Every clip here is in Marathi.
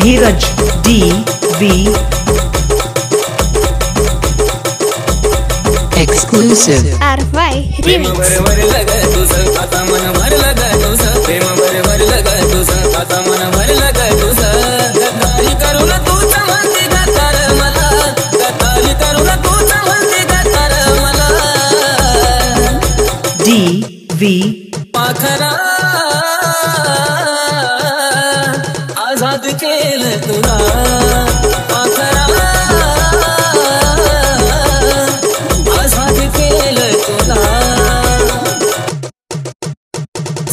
Dheeraj DV exclusive RY remix आता मन भरलं ग तुझं प्रेम भरलं ग तुझं आता मन भरलं ग तुझं गद्दारी करून तूच म्हणते गद्दार मला गद्दारी करून तूच म्हणते गद्दार मला DV पाखरा आजाद केलं तुला पाखरा आजाद केलं तुला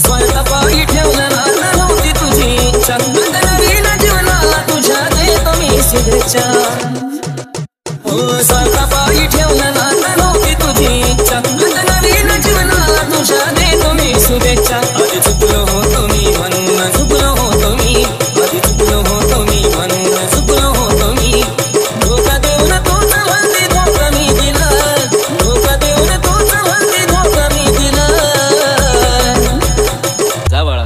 स्वतःपायी ठेवलं ना नव्हती तुझी इच्छा नवीन जीवनाला तुझ्या देतो मी शुभेच्छा हो स्वतःपायी ठेवलं ना नव्हती तुझी इच्छा नवीन जीवनाला तुझ्या देतो मी शुभेच्छा आधी चुकलो होतो मी म्हणून चुकलो होतो मी आधी चुकलो होतो मी म्हणून चुकलो होतो मी धोका देऊन तूच म्हणते धोका मी दिला धोका देऊन तूच म्हणते धोका मी दिला जा बाळा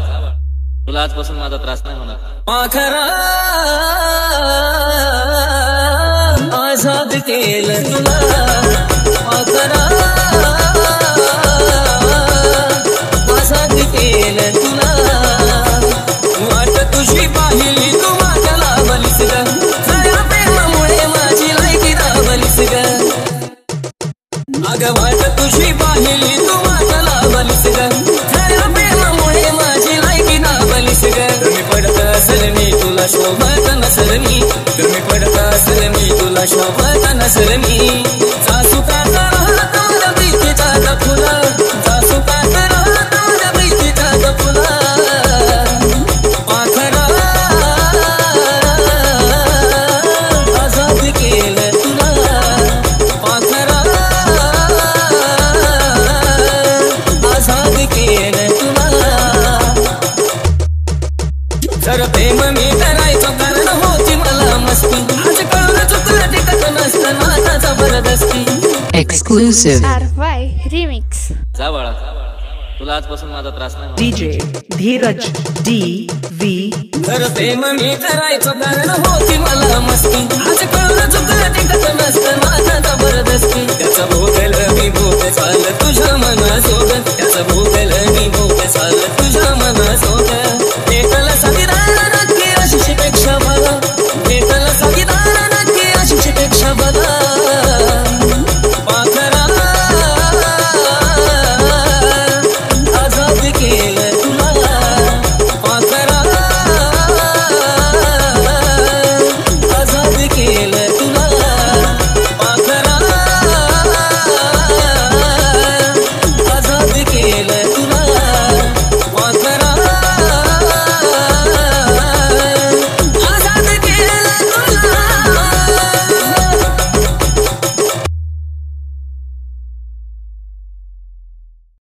तुला आजपासून माझा त्रास नाही होणार पाखरा आजाद केलं तुला पाखरा आजाद केलं तुला वाट तुझी पाहिली तू माझ्या लावलीस ग खऱ्या प्रेमामुळे माझी लायकी दाबलीस ग अगं वाट तुझी पाहिली तू माझ्या लावलीस ग खऱ्या प्रेमामुळे माझी लायकी दाबलीस ग कमी पडत असेल मी तुला शोभत नसेल मी कमी पडत असेल मी तुला शोभत नसेल मी सासुकात राहत माझ्या प्रीतीचा फुला सासुकात राहत माझ्या प्रीतीचा फुला पाखरा आजाद केलं तुला पाखरा आजाद केलं तुला जर प्रेम मी करायचो कारण होती मला मस्ती आज कळलं चुकलं टिकत नसतं नाता जबरदस्ती exclusive RY remix जा बाळा तुला आजपासून माझा त्रास नाही होणार DJ धीरज DV जर प्रेम मी करायचो कारण होती मला मस्ती आज कळलं चुकलं टिकत नसतं नाता जबरदस्ती